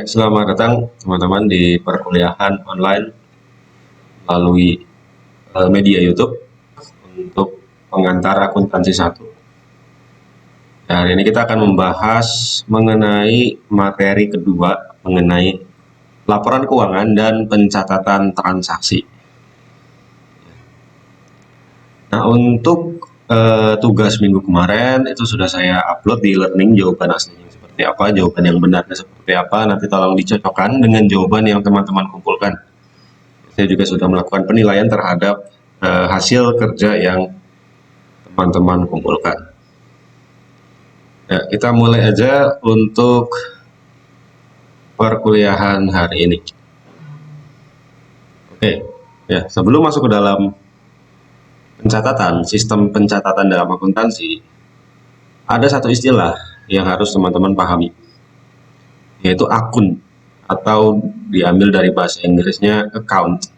Selamat datang teman-teman di perkuliahan online melalui media YouTube untuk pengantar akuntansi 1. Hari ini kita akan membahas mengenai materi kedua mengenai laporan keuangan dan pencatatan transaksi. Nah, untuk tugas minggu kemarin itu sudah saya upload di learning jawaban aslinya seperti apa, jawaban yang benarnya seperti apa, nanti tolong dicocokkan dengan jawaban yang teman-teman kumpulkan. Saya juga sudah melakukan penilaian terhadap hasil kerja yang teman-teman kumpulkan. Ya, kita mulai aja untuk perkuliahan hari ini. Oke, ya sebelum masuk ke dalam pencatatan, sistem pencatatan dalam akuntansi, ada satu istilah yang harus teman-teman pahami, yaitu akun, atau diambil dari bahasa Inggrisnya account.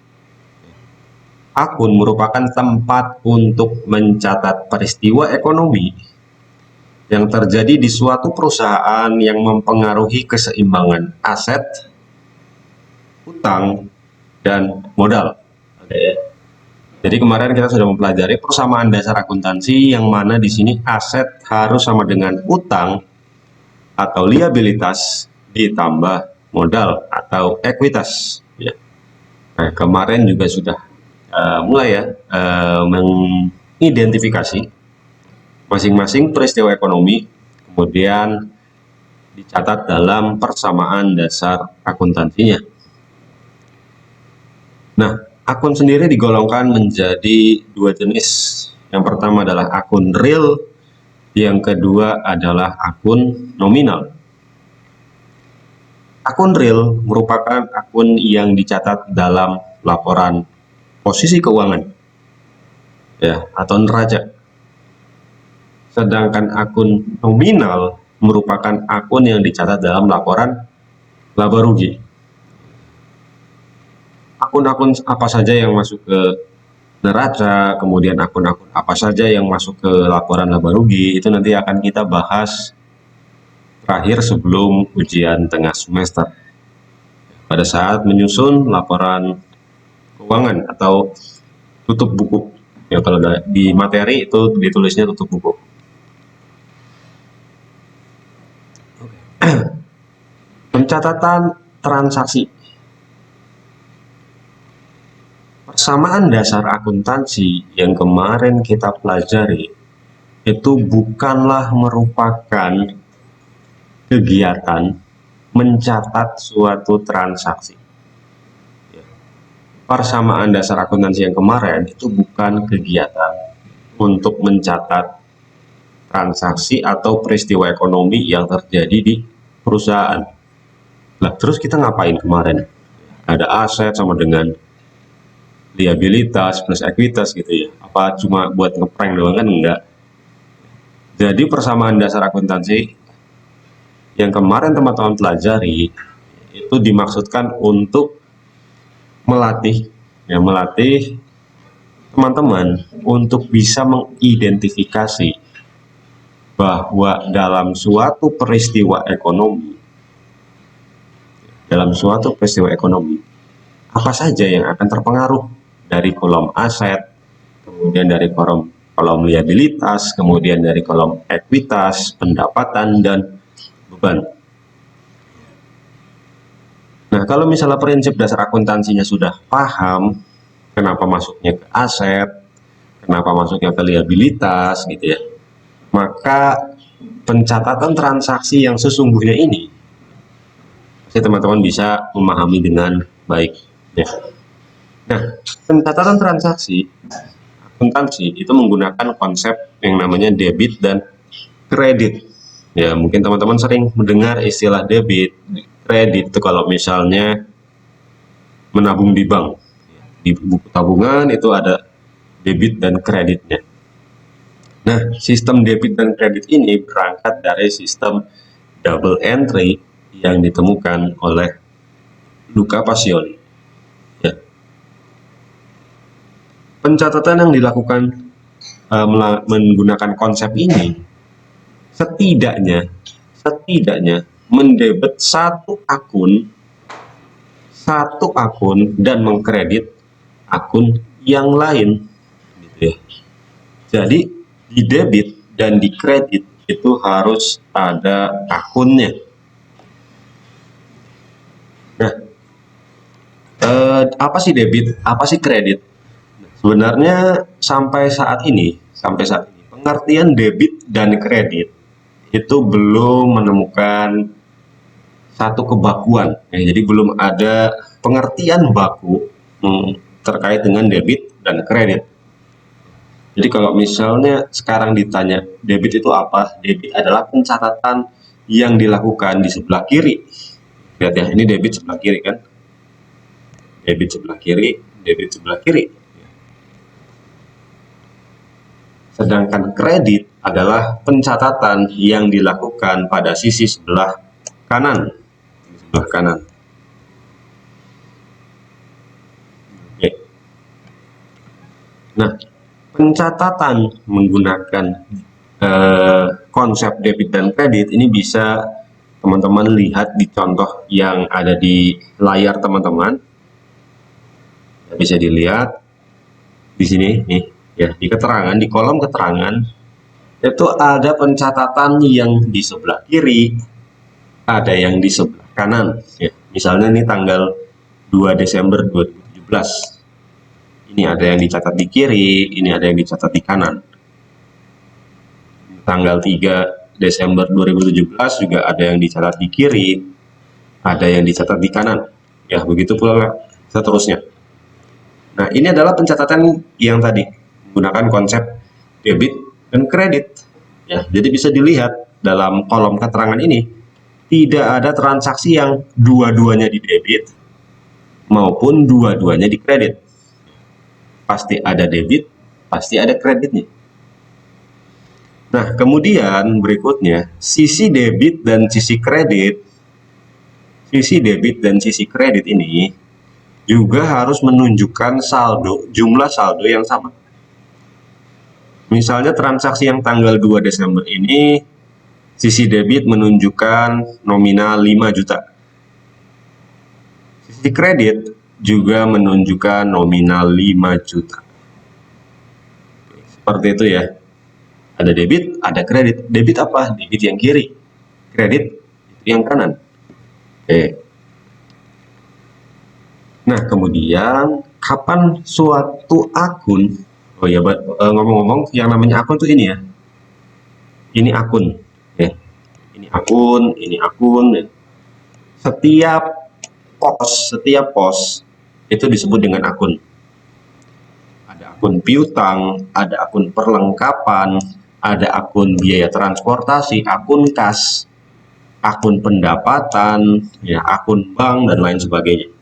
Akun merupakan tempat untuk mencatat peristiwa ekonomi yang terjadi di suatu perusahaan yang mempengaruhi keseimbangan aset, utang, dan modal. Oke. Jadi kemarin kita sudah mempelajari persamaan dasar akuntansi yang mana di sini aset harus sama dengan utang atau liabilitas ditambah modal atau ekuitas. Ya. Nah, kemarin juga sudah mulai mengidentifikasi masing-masing peristiwa ekonomi, kemudian dicatat dalam persamaan dasar akuntansinya. Nah, akun sendiri digolongkan menjadi dua jenis. Yang pertama adalah akun real, yang kedua adalah akun nominal. Akun real merupakan akun yang dicatat dalam laporan posisi keuangan, ya, atau neraca. Sedangkan akun nominal merupakan akun yang dicatat dalam laporan laba rugi. Akun-akun apa saja yang masuk ke neraca, kemudian akun-akun apa saja yang masuk ke laporan laba rugi, itu nanti akan kita bahas terakhir sebelum ujian tengah semester. Pada saat menyusun laporan keuangan atau tutup buku. Ya, kalau di materi itu ditulisnya tutup buku. Pencatatan transaksi. Persamaan dasar akuntansi yang kemarin kita pelajari itu bukanlah merupakan kegiatan mencatat suatu transaksi. Persamaan dasar akuntansi yang kemarin itu bukan kegiatan untuk mencatat transaksi atau peristiwa ekonomi yang terjadi di perusahaan. Nah, terus kita ngapain kemarin? Ada aset sama dengan liabilitas plus ekuitas gitu ya. Apa cuma buat ngeprank doang? Kan enggak. Jadi persamaan dasar akuntansi yang kemarin teman-teman pelajari itu dimaksudkan untuk melatih teman-teman untuk bisa mengidentifikasi bahwa dalam suatu peristiwa ekonomi apa saja yang akan terpengaruh dari kolom aset, kemudian dari kolom liabilitas, kemudian dari kolom ekuitas, pendapatan, dan beban. Nah, kalau misalnya prinsip dasar akuntansinya sudah paham, kenapa masuknya ke aset, kenapa masuknya ke liabilitas gitu ya, maka pencatatan transaksi yang sesungguhnya ini pasti teman-teman bisa memahami dengan baik ya. Nah, pencatatan transaksi akuntansi itu menggunakan konsep yang namanya debit dan kredit. Ya, mungkin teman-teman sering mendengar istilah debit, kredit itu kalau misalnya menabung di bank. Di buku tabungan itu ada debit dan kreditnya. Nah, sistem debit dan kredit ini berangkat dari sistem double entry yang ditemukan oleh Luca Pacioli. Ya. Pencatatan yang dilakukan menggunakan konsep ini setidaknya mendebet satu akun dan mengkredit akun yang lain, gitu ya. Jadi di debit dan di kredit itu harus ada akunnya. Nah, apa sih debit? Apa sih kredit? Sebenarnya sampai saat ini pengertian debit dan kredit itu belum menemukan satu kebakuan. Ya, jadi belum ada pengertian baku terkait dengan debit dan kredit. Jadi kalau misalnya sekarang ditanya debit itu apa? Debit adalah pencatatan yang dilakukan di sebelah kiri. Lihat ya, ini debit sebelah kiri kan? Debit sebelah kiri, debit sebelah kiri. Sedangkan kredit adalah pencatatan yang dilakukan pada sisi sebelah kanan. Sebelah kanan. Oke. Nah, pencatatan menggunakan konsep debit dan kredit ini bisa teman-teman lihat di contoh yang ada di layar teman-teman. Bisa dilihat di sini nih ya, di keterangan, di kolom keterangan itu ada pencatatan yang di sebelah kiri, ada yang di sebelah kanan ya. Misalnya ini tanggal 2 Desember 2017. Ini ada yang dicatat di kiri, ini ada yang dicatat di kanan. Tanggal 3 Desember 2017 juga ada yang dicatat di kiri, ada yang dicatat di kanan. Ya, begitu pula seterusnya. Nah, ini adalah pencatatan yang tadi menggunakan konsep debit dan kredit. Ya, jadi bisa dilihat dalam kolom keterangan ini tidak ada transaksi yang dua-duanya di debit maupun dua-duanya di kredit. Pasti ada debit, pasti ada kreditnya. Nah, kemudian berikutnya sisi debit dan sisi kredit. Sisi debit dan sisi kredit ini juga harus menunjukkan jumlah saldo yang sama. Misalnya transaksi yang tanggal 2 Desember ini, sisi debit menunjukkan nominal 5 juta. Sisi kredit juga menunjukkan nominal 5 juta. Seperti itu ya. Ada debit, ada kredit. Debit apa? Debit yang kiri. Kredit itu yang kanan. Oke. Nah, kemudian kapan suatu akun, oh ya, ngomong-ngomong, yang namanya akun tuh ini ya. Ini akun, ya. Ini akun. Ya. Setiap pos itu disebut dengan akun. Ada akun piutang, ada akun perlengkapan, ada akun biaya transportasi, akun kas, akun pendapatan, ya, akun bank, dan lain sebagainya.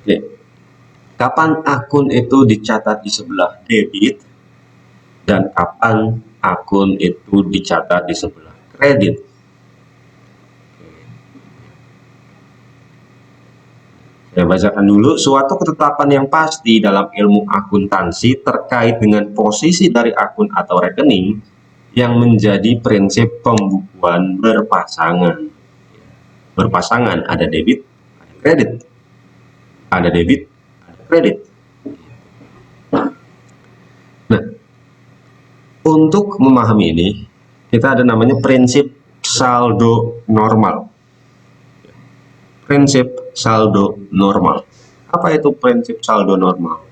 Oke. Kapan akun itu dicatat di sebelah debit dan kapan akun itu dicatat di sebelah kredit? Saya bacakan dulu. Suatu ketetapan yang pasti dalam ilmu akuntansi terkait dengan posisi dari akun atau rekening yang menjadi prinsip pembukuan berpasangan. Berpasangan, ada debit, ada kredit. Ada debit, ada kredit. Nah, untuk memahami ini, kita ada namanya prinsip saldo normal. Prinsip saldo normal. Apa itu prinsip saldo normal?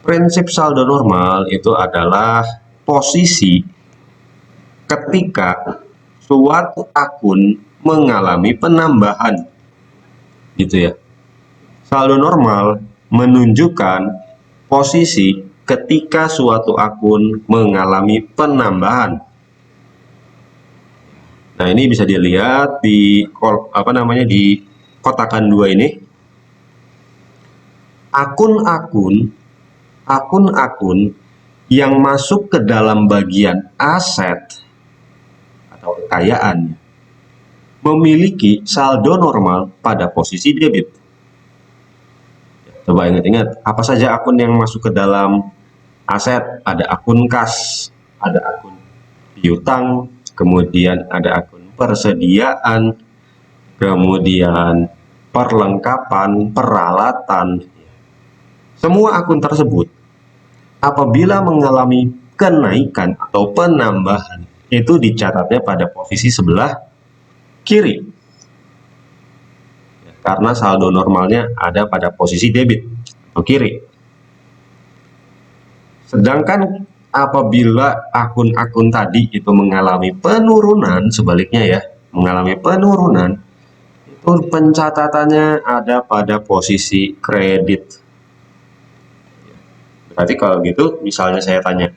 Prinsip saldo normal itu adalah posisi ketika suatu akun mengalami penambahan, gitu ya. Saldo normal menunjukkan posisi ketika suatu akun mengalami penambahan. Nah, ini bisa dilihat di di kotakan 2 ini. Akun-akun yang masuk ke dalam bagian aset atau kekayaan memiliki saldo normal pada posisi debit. Coba ingat-ingat, apa saja akun yang masuk ke dalam aset? Ada akun kas, ada akun piutang, kemudian ada akun persediaan, kemudian perlengkapan, peralatan. Semua akun tersebut apabila mengalami kenaikan atau penambahan, itu dicatatnya pada posisi sebelah kiri. Karena saldo normalnya ada pada posisi debit atau kiri. Sedangkan apabila akun-akun tadi itu mengalami penurunan, sebaliknya ya, mengalami penurunan, itu pencatatannya ada pada posisi kredit. Berarti kalau gitu, misalnya saya tanya,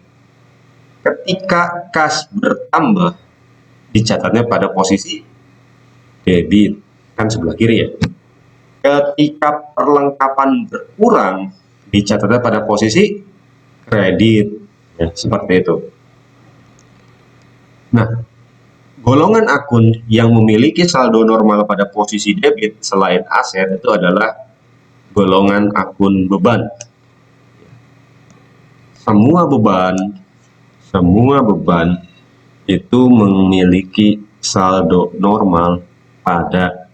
ketika kas bertambah, dicatatnya pada posisi debit, kan sebelah kiri ya. Ketika perlengkapan berkurang, dicatatnya pada posisi kredit, ya, seperti itu. Nah, golongan akun yang memiliki saldo normal pada posisi debit selain aset itu adalah golongan akun beban. Semua beban itu memiliki saldo normal pada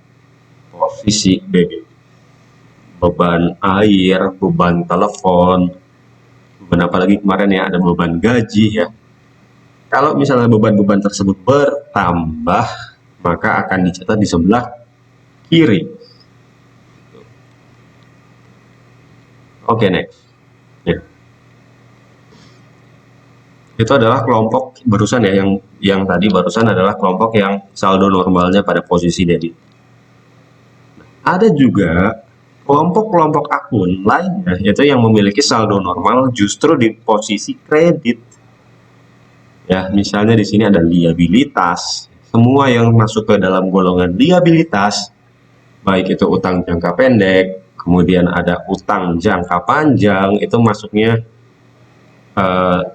posisi debit. Beban air, beban telepon, beban apa lagi kemarin ya, ada beban gaji ya. Kalau misalnya beban-beban tersebut bertambah, maka akan dicatat di sebelah kiri. Oke, next. Ya. Itu adalah kelompok barusan ya, yang tadi barusan adalah kelompok yang saldo normalnya pada posisi debit. Ada juga kelompok-kelompok akun lainnya, yaitu yang memiliki saldo normal justru di posisi kredit. Ya, misalnya di sini ada liabilitas. Semua yang masuk ke dalam golongan liabilitas, baik itu utang jangka pendek, kemudian ada utang jangka panjang, itu masuknya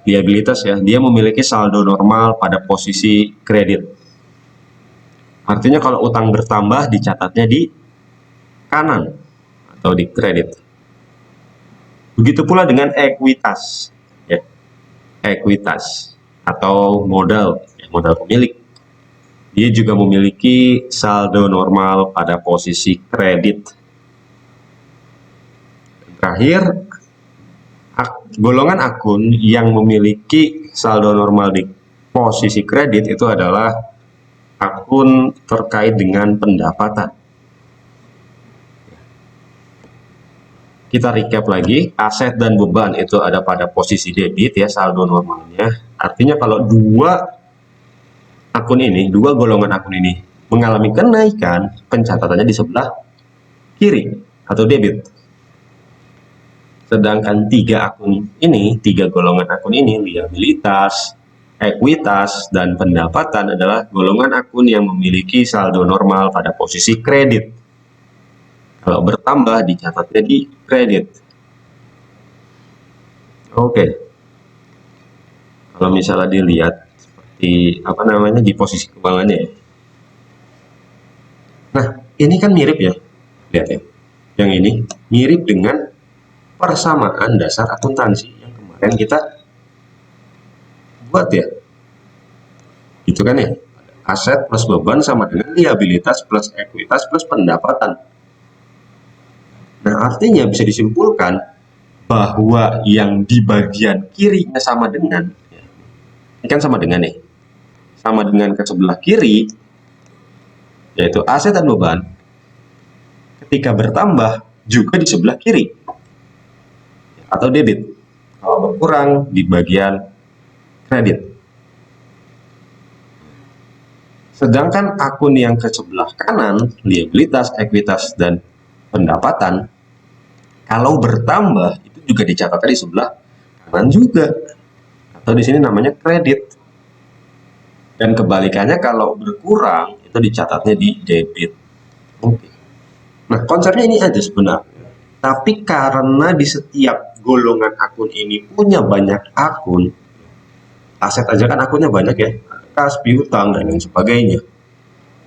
liabilitas ya, dia memiliki saldo normal pada posisi kredit. Artinya kalau utang bertambah dicatatnya di kanan atau di kredit. Begitu pula dengan ekuitas, ya. Ekuitas atau modal, ya, modal pemilik. Dia juga memiliki saldo normal pada posisi kredit. Terakhir, golongan akun yang memiliki saldo normal di posisi kredit itu adalah akun terkait dengan pendapatan. Kita recap lagi, aset dan beban itu ada pada posisi debit ya, saldo normalnya. Artinya kalau dua golongan akun ini mengalami kenaikan, pencatatannya di sebelah kiri atau debit. Sedangkan tiga golongan akun ini, liabilitas, ekuitas, dan pendapatan adalah golongan akun yang memiliki saldo normal pada posisi kredit. Kalau bertambah dicatatnya di kredit. Oke. Kalau misalnya dilihat seperti di posisi keuangannya ya. Nah, ini kan mirip ya. Lihat ya. Yang ini mirip dengan persamaan dasar akuntansi yang kemarin kita buat ya, gitu kan ya, aset plus beban sama dengan liabilitas plus ekuitas plus pendapatan. Nah, artinya bisa disimpulkan bahwa yang di bagian kirinya sama dengan, ya, ini kan sama dengan nih, sama dengan ke sebelah kiri, yaitu aset dan beban, ketika bertambah juga di sebelah kiri atau debit, kalau berkurang di bagian kredit. Sedangkan akun yang ke sebelah kanan, liabilitas, ekuitas, dan pendapatan, kalau bertambah itu juga dicatatkan di sebelah kanan juga, atau di sini namanya kredit. Dan kebalikannya kalau berkurang itu dicatatnya di debit. Oke. Nah, konsepnya ini aja sebenarnya. Tapi karena di setiap golongan akun ini punya banyak akun, aset aja kan akunnya banyak ya, kas, piutang, dan lain sebagainya.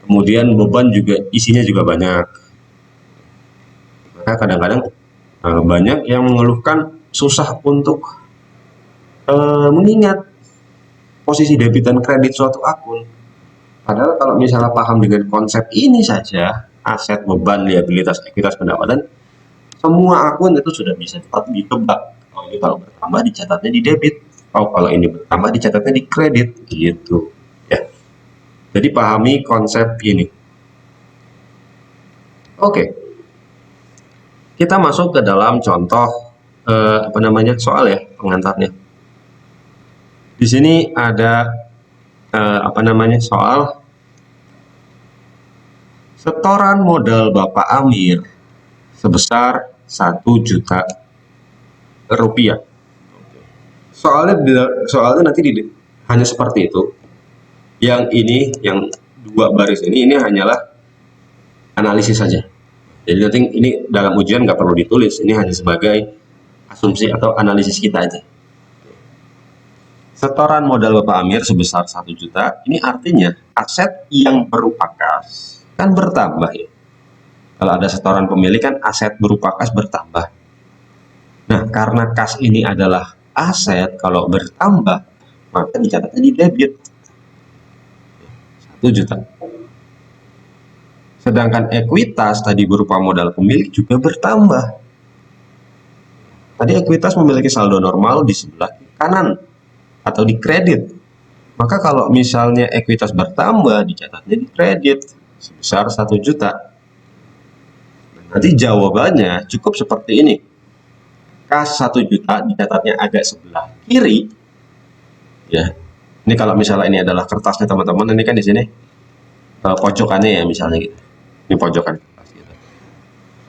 Kemudian beban juga isinya juga banyak. Maka kadang-kadang banyak yang mengeluhkan susah untuk mengingat posisi debit dan kredit suatu akun. Padahal kalau misalnya paham dengan konsep ini saja, aset, beban, liabilitas, ekuitas, pendapatan, semua akun itu sudah bisa ditebak. Oh, ini kalau bertambah dicatatnya di debit. Oh, kalau ini bertambah dicatatnya di kredit, gitu. Ya. Jadi pahami konsep ini. Oke. Kita masuk ke dalam contoh soal ya, pengantarnya. Di sini ada soal setoran modal Bapak Amir sebesar 1 juta rupiah. Soalnya nanti hanya seperti itu. Yang ini, yang 2 baris ini hanyalah analisis saja. Jadi nanti ini dalam ujian nggak perlu ditulis, ini hanya sebagai asumsi atau analisis kita aja. Setoran modal Bapak Amir sebesar 1 juta, ini artinya aset yang berupa kas kan bertambah ya. Kalau ada setoran pemilik kan aset berupa kas bertambah. Nah, karena kas ini adalah aset, kalau bertambah maka dicatatnya di debit 1 juta. Sedangkan ekuitas tadi berupa modal pemilik juga bertambah. Tadi ekuitas memiliki saldo normal di sebelah kanan atau di kredit. Maka kalau misalnya ekuitas bertambah dicatatnya di kredit sebesar 1 juta. Nanti jawabannya cukup seperti ini. Kas 1 juta dicatatnya agak sebelah kiri. Ya. Ini kalau misalnya ini adalah kertasnya teman-teman, ini kan di sini pojokannya ya misalnya gitu. Ini pojokan kertas gitu.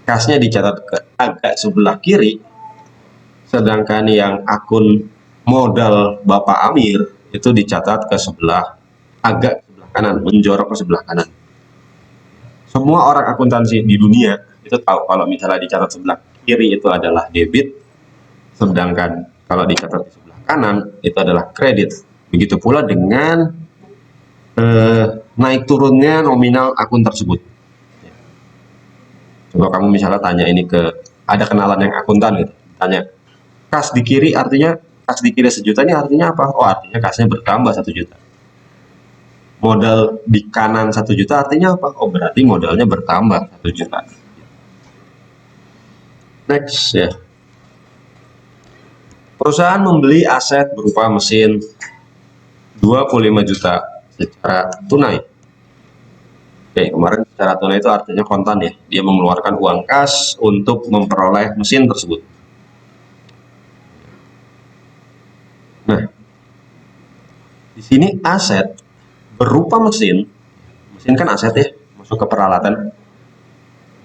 Kasnya dicatat ke agak sebelah kiri. Sedangkan yang akun modal Bapak Amir itu dicatat ke agak sebelah kanan, menjorok ke sebelah kanan. Semua orang akuntansi di dunia itu tahu kalau misalnya dicatat sebelah kiri itu adalah debit, sedangkan kalau dicatat di sebelah kanan itu adalah kredit. Begitu pula dengan naik turunnya nominal akun tersebut. Coba kamu misalnya tanya ini ada kenalan yang akuntan gitu, tanya kas di kiri artinya, kas di kiri 1 juta ini artinya apa? Oh, artinya kasnya bertambah 1 juta. Modal di kanan 1 juta artinya apa? Oh, berarti modalnya bertambah 1 juta. Next ya. Perusahaan membeli aset berupa mesin 25 juta secara tunai. Oke, kemarin secara tunai itu artinya kontan ya. Dia mengeluarkan uang kas untuk memperoleh mesin tersebut. Nah, di sini aset berupa mesin kan aset ya, masuk ke peralatan,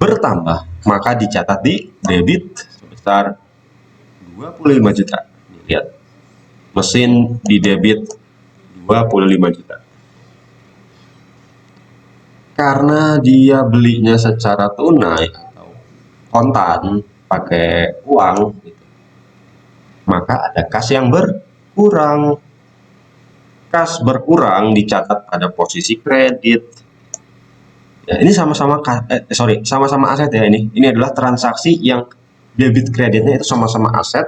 bertambah, maka dicatat di debit sebesar 25 juta. Lihat, mesin di debit 25 juta. Karena dia belinya secara tunai atau kontan, pakai uang, gitu, maka ada kas yang berkurang. Kas berkurang dicatat pada posisi kredit. Ya, ini sama-sama aset ya ini. Ini adalah transaksi yang debit kreditnya itu sama-sama aset.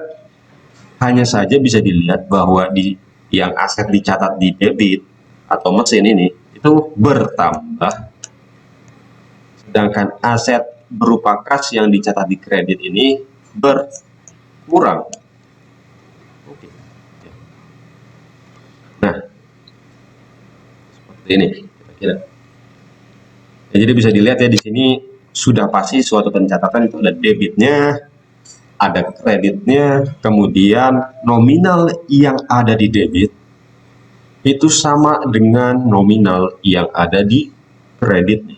Hanya saja bisa dilihat bahwa yang aset dicatat di debit atau mesin ini itu bertambah. Sedangkan aset berupa kas yang dicatat di kredit ini berkurang. Nah, seperti ini kira-kira. Ya, jadi bisa dilihat ya di sini sudah pasti suatu pencatatan itu ada debitnya, ada kreditnya, kemudian nominal yang ada di debit itu sama dengan nominal yang ada di kredit.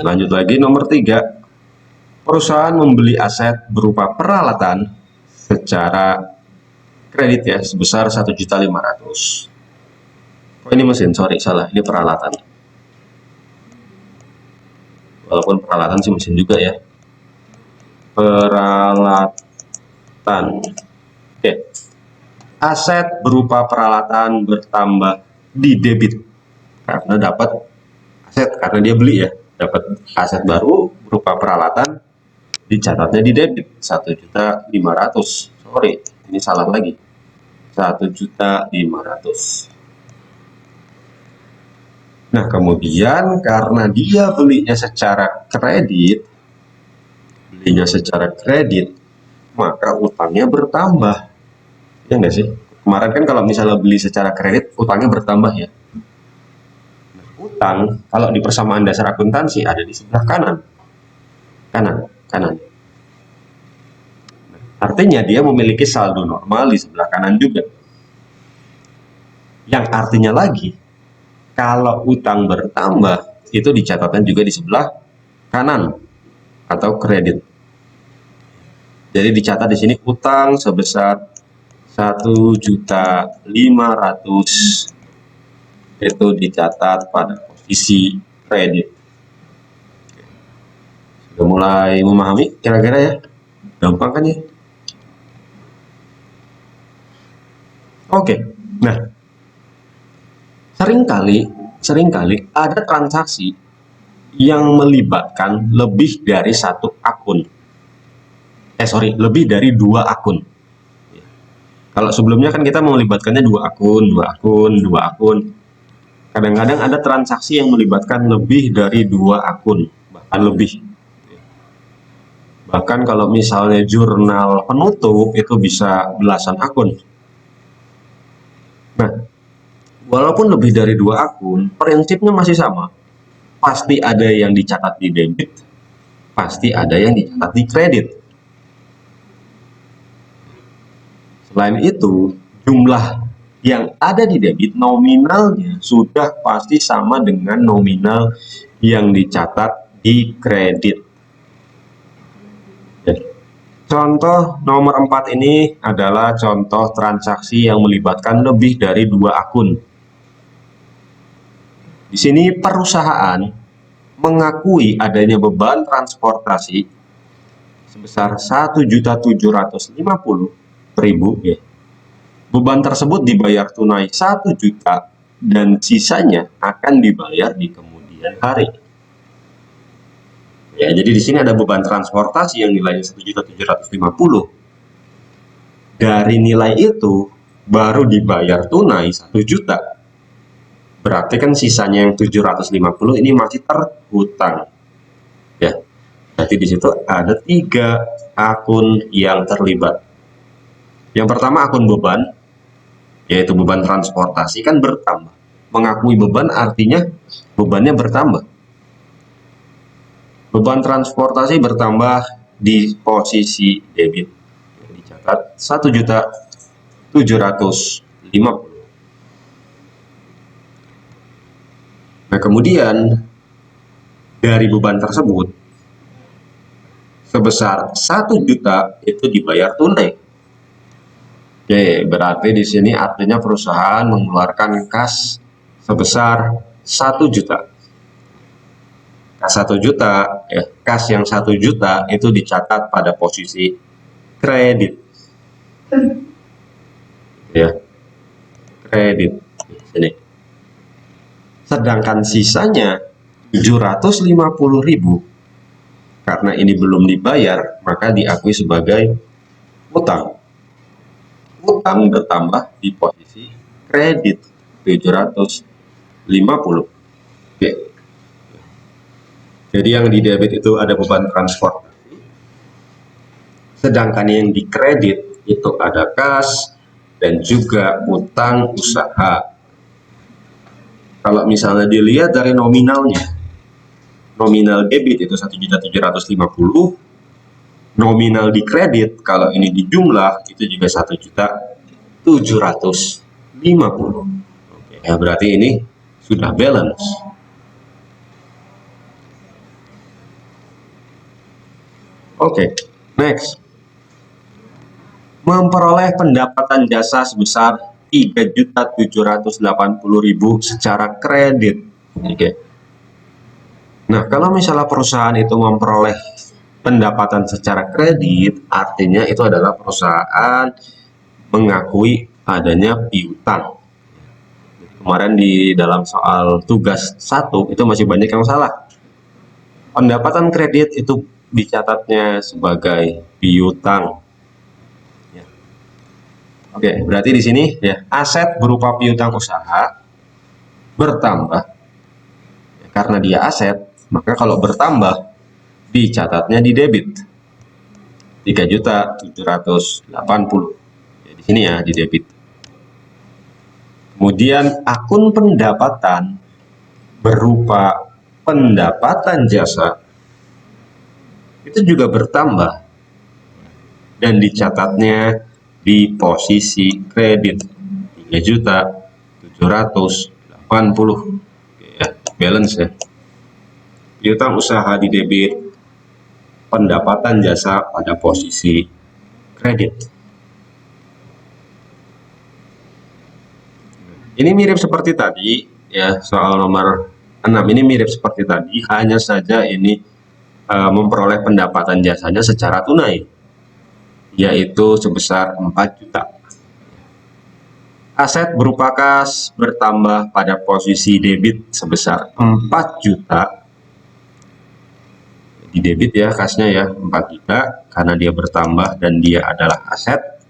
Lanjut lagi, nomor 3. Perusahaan membeli aset berupa peralatan secara kredit ya sebesar 1.500.000. Oh, ini mesin, sorry salah, ini peralatan. Walaupun peralatan sih mesin juga ya. Peralatan. Oke. Aset berupa peralatan bertambah di debit karena dapat aset, karena dia beli ya, dapat aset baru berupa peralatan, dicatatnya di debit 1.500.000. Sorry, ini salah lagi. 1.500.000. Nah, kemudian karena dia belinya secara kredit, maka utangnya bertambah. Ya nggak sih? Kemarin kan kalau misalnya beli secara kredit, utangnya bertambah ya. Utang, kalau di persamaan dasar akuntansi ada di sebelah kanan. Kanan. Artinya dia memiliki saldo normal di sebelah kanan juga. Yang artinya lagi, kalau utang bertambah, itu dicatatkan juga di sebelah kanan atau kredit. Jadi dicatat di sini utang sebesar 1.500.000 itu dicatat pada posisi kredit. Sudah mulai memahami kira-kira ya? Gampang kan ya? Oke. Nah, seringkali ada transaksi yang melibatkan lebih dari satu akun. Lebih dari 2 akun. Kalau sebelumnya kan kita melibatkannya 2 akun. Kadang-kadang ada transaksi yang melibatkan lebih dari 2 akun, bahkan lebih. Bahkan kalau misalnya jurnal penutup itu bisa belasan akun. Nah, walaupun lebih dari 2 akun, prinsipnya masih sama. Pasti ada yang dicatat di debit, pasti ada yang dicatat di kredit. Selain itu, jumlah yang ada di debit nominalnya sudah pasti sama dengan nominal yang dicatat di kredit. Contoh nomor 4 ini adalah contoh transaksi yang melibatkan lebih dari 2 akun. Di sini perusahaan mengakui adanya beban transportasi sebesar 1.750.000 ya. Beban tersebut dibayar tunai 1 juta dan sisanya akan dibayar di kemudian hari. Ya, jadi di sini ada beban transportasi yang nilainya 1.750.000. Dari nilai itu baru dibayar tunai 1 juta. Berarti kan sisanya yang 750 ini masih terhutang. Ya. Berarti di situ ada 3 akun yang terlibat. Yang pertama akun beban, yaitu beban transportasi kan bertambah. Mengakui beban artinya bebannya bertambah. Beban transportasi bertambah di posisi debit. Dicatat 1.750.000. Nah, kemudian dari beban tersebut sebesar 1 juta itu dibayar tunai. Oke, berarti di sini artinya perusahaan mengeluarkan kas sebesar 1 juta. Kas 1 juta, kas yang 1 juta itu dicatat pada posisi kredit. Ya, kredit. Sini. Sedangkan sisanya 750.000 karena ini belum dibayar, maka diakui sebagai utang. Utang bertambah di posisi kredit 750. Oke. Jadi yang di debit itu ada beban transportasi, sedangkan yang di kredit itu ada kas dan juga utang usaha. Kalau misalnya dilihat dari nominalnya, nominal debit itu 1.750.000, nominal di kredit kalau ini di jumlah itu juga 1.750.000. Oke, ya berarti ini sudah balance. Oke, next. Memperoleh pendapatan jasa sebesar 3.780.000 secara kredit. Oke. Nah, kalau misalnya perusahaan itu memperoleh pendapatan secara kredit, artinya itu adalah perusahaan mengakui adanya piutang. Kemarin di dalam soal tugas 1 itu masih banyak yang salah. Pendapatan kredit itu dicatatnya sebagai piutang. Ya. Oke, berarti di sini ya aset berupa piutang usaha bertambah. Ya, karena dia aset, maka kalau bertambah dicatatnya di debit 3.780.000. Ya, di sini ya di debit. Kemudian akun pendapatan berupa pendapatan jasa itu juga bertambah dan dicatatnya di posisi kredit 3.780.000. Ya, balance ya. Piutang usaha di debit, pendapatan jasa pada posisi kredit. Ini mirip seperti tadi ya, soal nomor 6 ini mirip seperti tadi, hanya saja ini memperoleh pendapatan jasanya secara tunai, yaitu sebesar 4 juta. Aset berupa kas bertambah pada posisi debit sebesar 4 juta. Di debit ya, kasnya ya 4 juta karena dia bertambah dan dia adalah aset.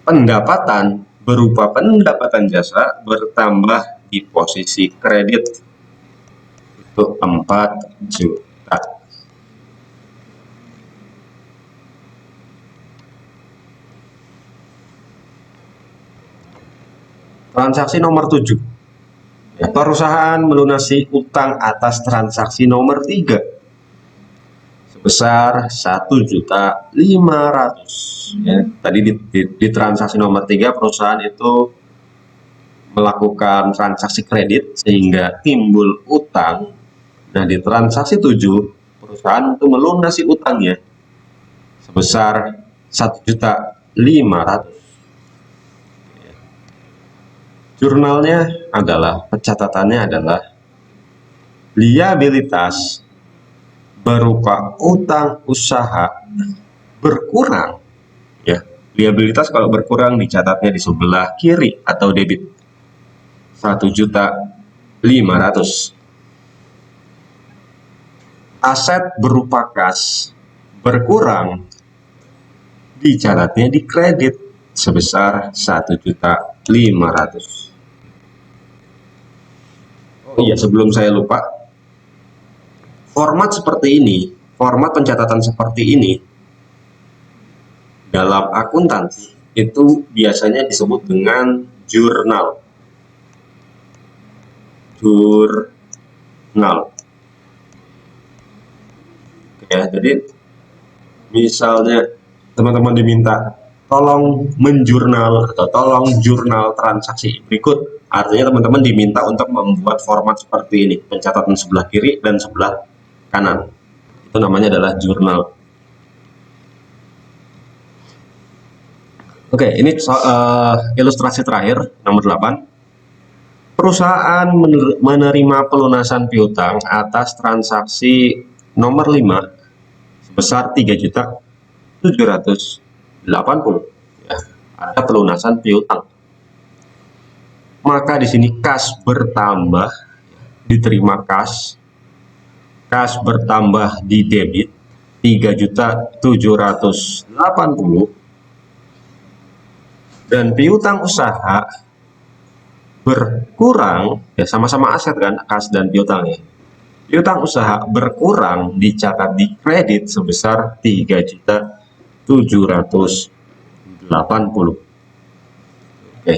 Pendapatan berupa pendapatan jasa bertambah di posisi kredit itu 4 juta. Transaksi nomor 7. Ya, perusahaan melunasi utang atas transaksi nomor 3 sebesar 1.500.000. Ya, tadi di transaksi nomor 3 perusahaan itu melakukan transaksi kredit sehingga timbul utang. Nah, di transaksi 7 perusahaan itu melunasi utangnya sebesar 1.500.000. Jurnalnya adalah, pencatatannya adalah liabilitas berupa utang usaha berkurang. Ya, liabilitas kalau berkurang dicatatnya di sebelah kiri atau debit 1.500.000. Aset berupa kas berkurang dicatatnya di kredit sebesar 1.500.000. Oh iya, sebelum saya lupa, format seperti ini, format pencatatan seperti ini dalam akuntansi itu biasanya disebut dengan jurnal. Ya, jadi misalnya teman-teman diminta tolong menjurnal atau tolong jurnal transaksi berikut, artinya teman-teman diminta untuk membuat format seperti ini, pencatatan sebelah kiri dan sebelah kanan. Itu namanya adalah jurnal. Oke, ini ilustrasi terakhir nomor 8. Perusahaan menerima pelunasan piutang atas transaksi nomor 5 sebesar 3.780.000. Ya, ada pelunasan piutang. Maka di sini kas bertambah, diterima kas bertambah di debit 3.780.000 dan piutang usaha berkurang, ya sama-sama aset kan, kas dan piutang ya. Piutang usaha berkurang dicatat di kredit sebesar 3.780.000. Oke.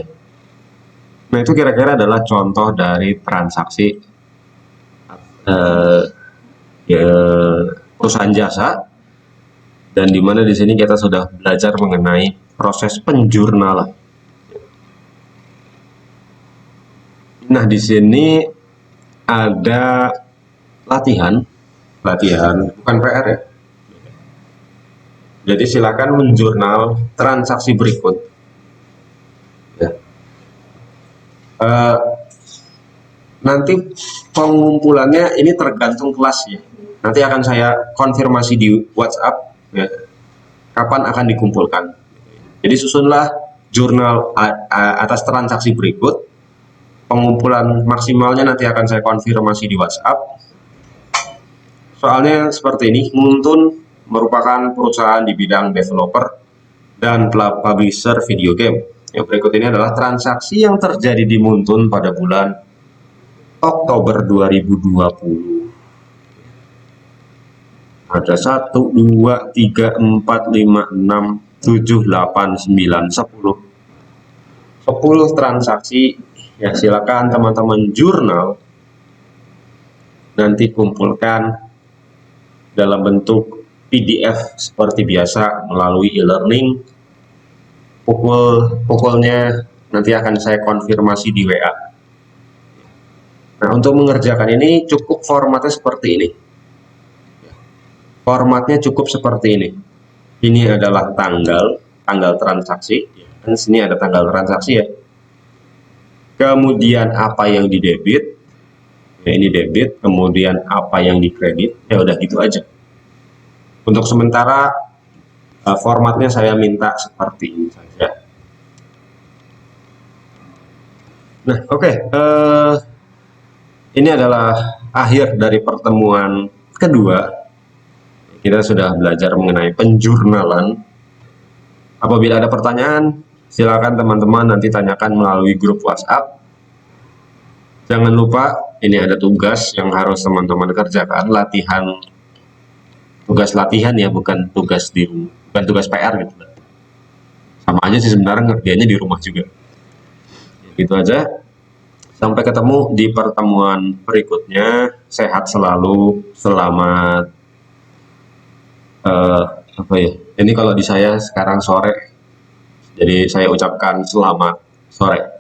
Nah, itu kira-kira adalah contoh dari transaksi perusahaan jasa, dan dimana di sini kita sudah belajar mengenai proses penjurnalan. Nah, di sini ada latihan bukan PR ya. Jadi silakan menjurnal transaksi berikut. Ya. Nanti pengumpulannya ini tergantung kelas ya. Nanti akan saya konfirmasi di WhatsApp ya, kapan akan dikumpulkan. Jadi susunlah jurnal atas transaksi berikut. Pengumpulan maksimalnya nanti akan saya konfirmasi di WhatsApp. soalnya seperti ini, Muntun merupakan perusahaan di bidang developer dan publisher video game. Yang berikut ini adalah transaksi yang terjadi di Muntun pada bulan Oktober 2020. Ada 1, 2, 3, 4, 5, 6, 7, 8, 9, 10. 10 transaksi. Ya, silakan teman-teman jurnal nanti kumpulkan dalam bentuk PDF seperti biasa melalui e-learning. Pukulnya nanti akan saya konfirmasi di WA. Nah, untuk mengerjakan ini cukup formatnya seperti ini. Formatnya cukup seperti ini. Ini adalah tanggal transaksi. Kan sini ada tanggal transaksi ya. Kemudian apa yang didebit, ya ini debit. Kemudian apa yang dikredit, ya udah gitu aja. Untuk sementara formatnya saya minta seperti ini saja. Nah, oke. Ini adalah akhir dari pertemuan kedua. Kita sudah belajar mengenai penjurnalan. Apabila ada pertanyaan, silakan teman-teman nanti tanyakan melalui grup WhatsApp. Jangan lupa, ini ada tugas yang harus teman-teman kerjakan, tugas latihan ya, bukan tugas PR gitu. Sama aja sih sebenarnya, ngerjainnya di rumah juga. Gitu aja. Sampai ketemu di pertemuan berikutnya. Sehat selalu, selamat apa ya? Ini kalau di saya sekarang sore, jadi saya ucapkan selamat sore.